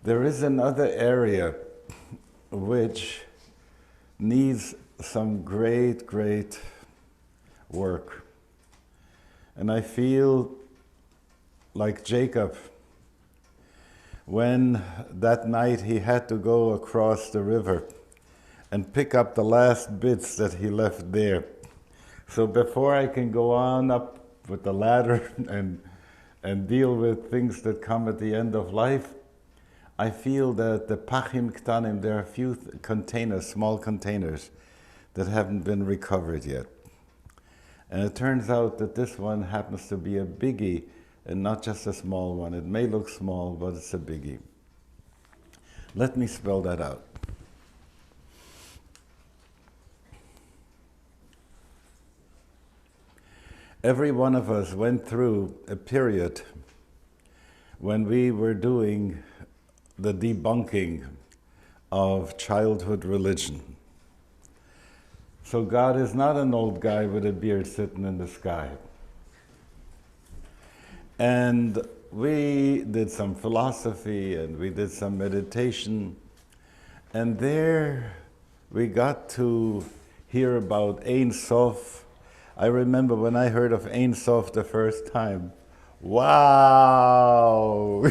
There is another area which needs some great, great work. And I feel like Jacob, when that night he had to go across the river and pick up the last bits that he left there. So before I can go on up with the ladder and deal with things that come at the end of life, I feel that the pachim ktanim, there are a few containers, small containers, that haven't been recovered yet. And it turns out that this one happens to be a biggie and not just a small one. It may look small, but it's a biggie. Let me spell that out. Every one of us went through a period when we were doing the debunking of childhood religion. So God is not an old guy with a beard sitting in the sky. And we did some philosophy and we did some meditation, and there we got to hear about AIN SOF. I remember when I heard of AIN SOF the first time, wow,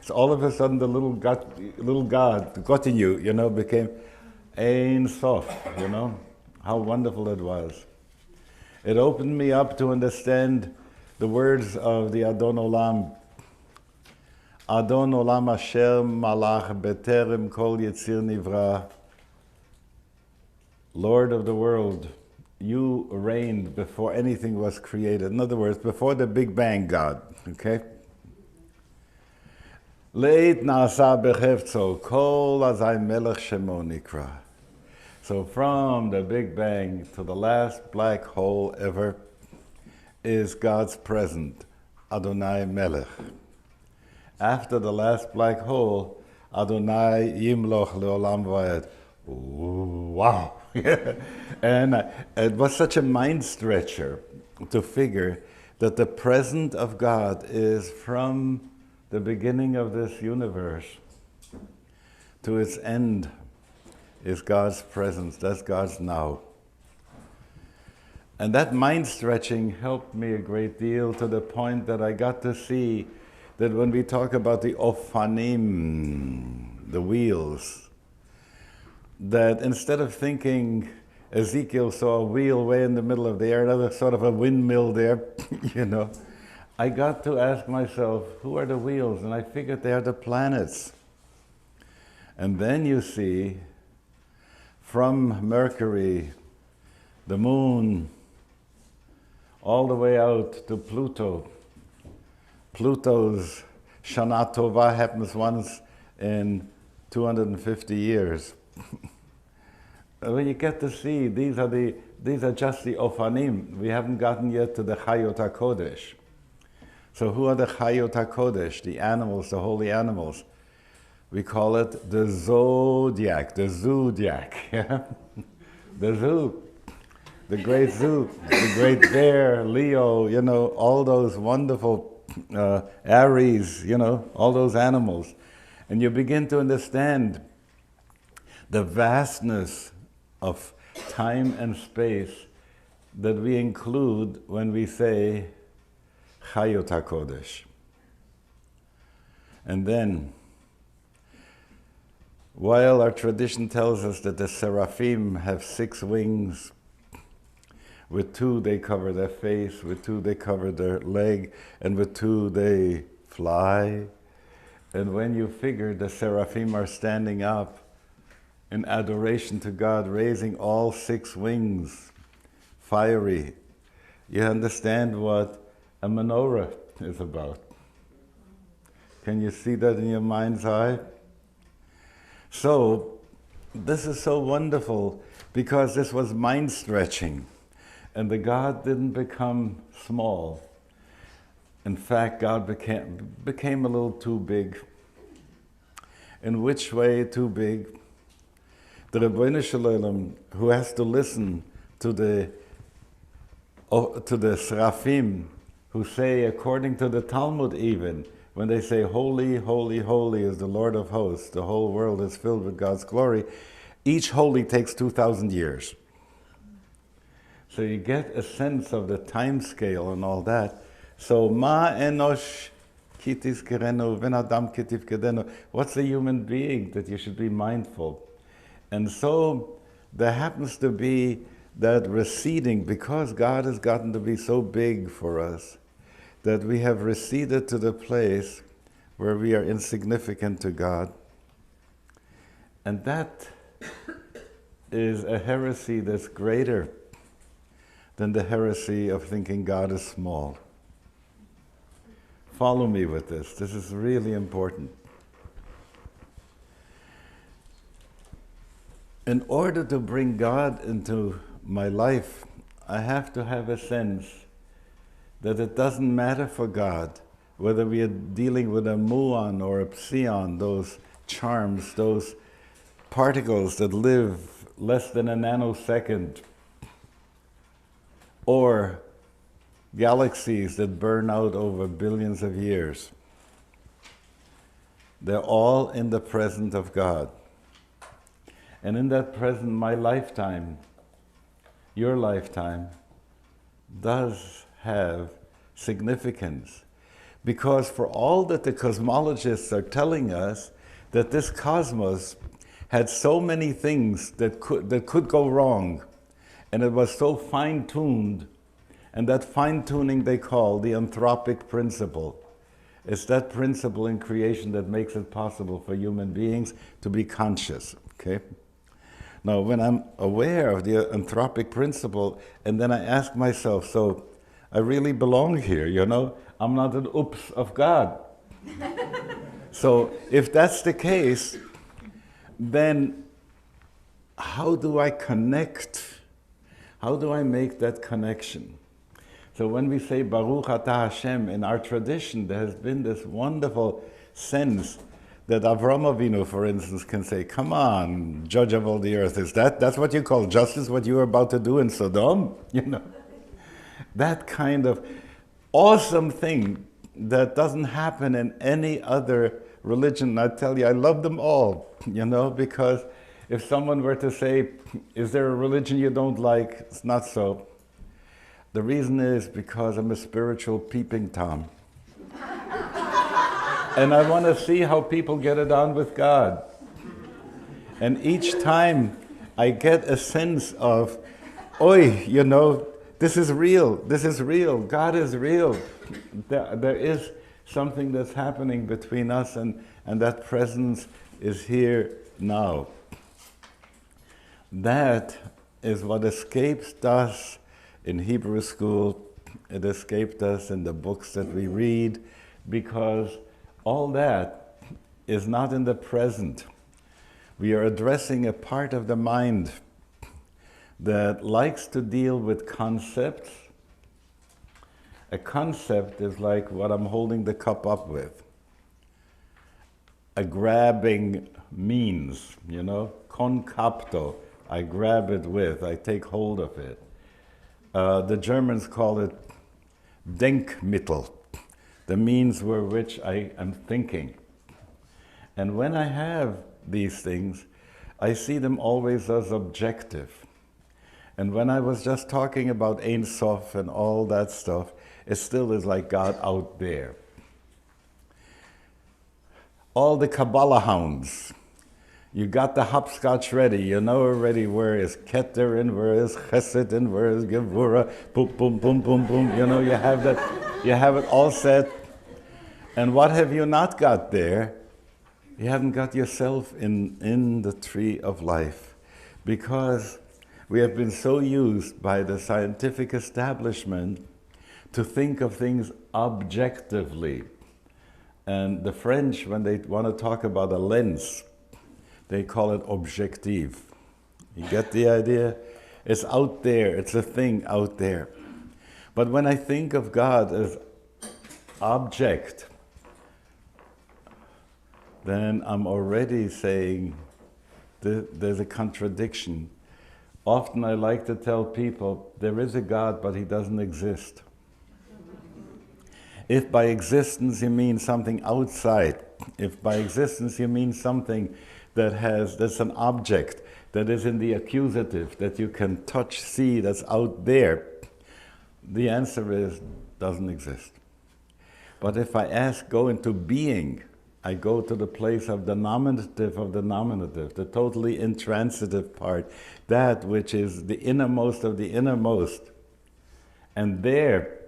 so all of a sudden the little God got in you, became AIN SOF, how wonderful it was. It opened me up to understand the words of the Adon Olam. Adon Olam Asher Malach Beterem Kol Yetzir Nivra. Lord of the world, you reigned before anything was created. In other words, before the Big Bang, God, okay? Leit na'asa bechefzo, kol azay melech shemo nikra. So from the Big Bang to the last black hole ever is God's present, Adonai Melech. After the last black hole, Adonai Yimloch Leolam Vayed. Wow! And it was such a mind stretcher to figure that the presence of God is from the beginning of this universe to its end is God's presence. That's God's now. And that mind stretching helped me a great deal to the point that I got to see that when we talk about the ofanim, the wheels, that instead of thinking Ezekiel saw a wheel way in the middle of the air, another sort of a windmill there, I got to ask myself, who are the wheels? And I figured they are the planets. And then you see, from Mercury, the moon, all the way out to Pluto. Pluto's Shana Tova happens once in 250 years. When you get to see, these are just the Ofanim. We haven't gotten yet to the Chayot HaKodesh. So who are the Chayot HaKodesh? The animals, the holy animals. We call it the zodiac, the yeah? The zoo. The great zoo, the great bear, Leo, all those wonderful Aries, all those animals. And you begin to understand the vastness of time and space that we include when we say Chayot HaKodesh. And then, while our tradition tells us that the seraphim have 6 wings, with 2 they cover their face, with 2 they cover their leg, and with 2 they fly. And when you figure the seraphim are standing up in adoration to God, raising all 6 wings, fiery, you understand what a menorah is about. Can you see that in your mind's eye? So, this is so wonderful because this was mind stretching. And the God didn't become small. In fact, God became a little too big. In which way too big? The Rebbe Shalom, who has to listen to the seraphim, who say, according to the Talmud even, when they say, holy, holy, holy is the Lord of hosts, the whole world is filled with God's glory, each holy takes 2,000 years. So you get a sense of the time scale and all that. So, ma enosh kitis kerenu, ven adam kitiv kedenu. What's a human being that you should be mindful? And so there happens to be that receding, because God has gotten to be so big for us, that we have receded to the place where we are insignificant to God. And that is a heresy that's greater than the heresy of thinking God is small. Follow me with this. This is really important. In order to bring God into my life, I have to have a sense that it doesn't matter for God whether we are dealing with a muon or a psion, those charms, those particles that live less than a nanosecond, or galaxies that burn out over billions of years. They're all in the presence of God. And in that present, my lifetime, your lifetime, does have significance. Because for all that the cosmologists are telling us, that this cosmos had so many things that could go wrong, and it was so fine-tuned, and that fine-tuning they call the anthropic principle. It's that principle in creation that makes it possible for human beings to be conscious, okay? Now, when I'm aware of the anthropic principle, and then I ask myself, so I really belong here, you know? I'm not an oops of God. So if that's the case, then how do I connect? How do I make that connection? So when we say Baruch Atah Hashem, in our tradition there has been this wonderful sense that Avram Avinu, for instance, can say, come on, judge of all the earth, that's what you call justice, what you were about to do in Sodom? You know, that kind of awesome thing that doesn't happen in any other religion. I tell you, I love them all, you know, because if someone were to say, is there a religion you don't like? It's not so. The reason is because I'm a spiritual peeping Tom. And I want to see how people get it on with God. And each time I get a sense of, oi, you know, this is real, God is real. There is something that's happening between us, and that presence is here now. That is what escaped us in Hebrew school. It escaped us in the books that we read, because all that is not in the present. We are addressing a part of the mind that likes to deal with concepts. A concept is like what I'm holding the cup up with. A grabbing means, you know, concapto, I grab it with, I take hold of it. The Germans call it Denkmittel, the means were which I am thinking. And when I have these things, I see them always as objective. And when I was just talking about AIN SOF and all that stuff, it still is like God out there. All the Kabbalah hounds, you got the hopscotch ready, you know already where is Keter and where is Chesed and where is Gevura, boom, boom, boom, boom, boom, you know, you have it all set. And what have you not got there? You haven't got yourself in the tree of life, because we have been so used by the scientific establishment to think of things objectively. And the French, when they want to talk about a lens, they call it objectif. You get the idea? It's out there, it's a thing out there. But when I think of God as object, then I'm already saying there's a contradiction. Often I like to tell people, there is a God, but he doesn't exist. If by existence you mean something outside, if by existence you mean something that's an object, that is in the accusative, that you can touch, see, that's out there, the answer is, doesn't exist. But if I ask, go into being, I go to the place of the nominative, the totally intransitive part, that which is the innermost of the innermost. And there,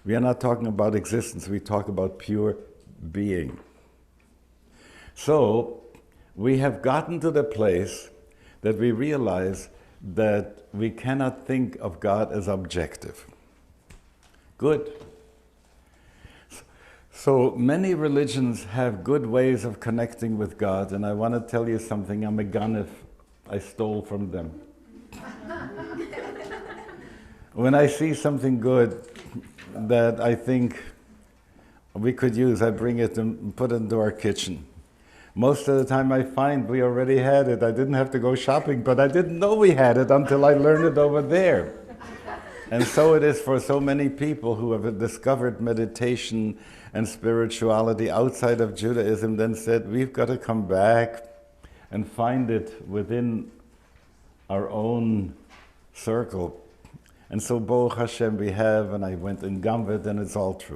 we are not talking about existence, we talk about pure being. So, we have gotten to the place that we realize that we cannot think of God as objective. Good. So many religions have good ways of connecting with God, and I want to tell you something. I'm a ganef. I stole from them. When I see something good that I think we could use, I bring it and put it into our kitchen. Most of the time I find we already had it. I didn't have to go shopping, but I didn't know we had it until I learned it over there. And so it is for so many people who have discovered meditation and spirituality outside of Judaism, then said, we've got to come back and find it within our own circle. And so Baruch Hashem we have, and I went in Gamvet, and it's all true.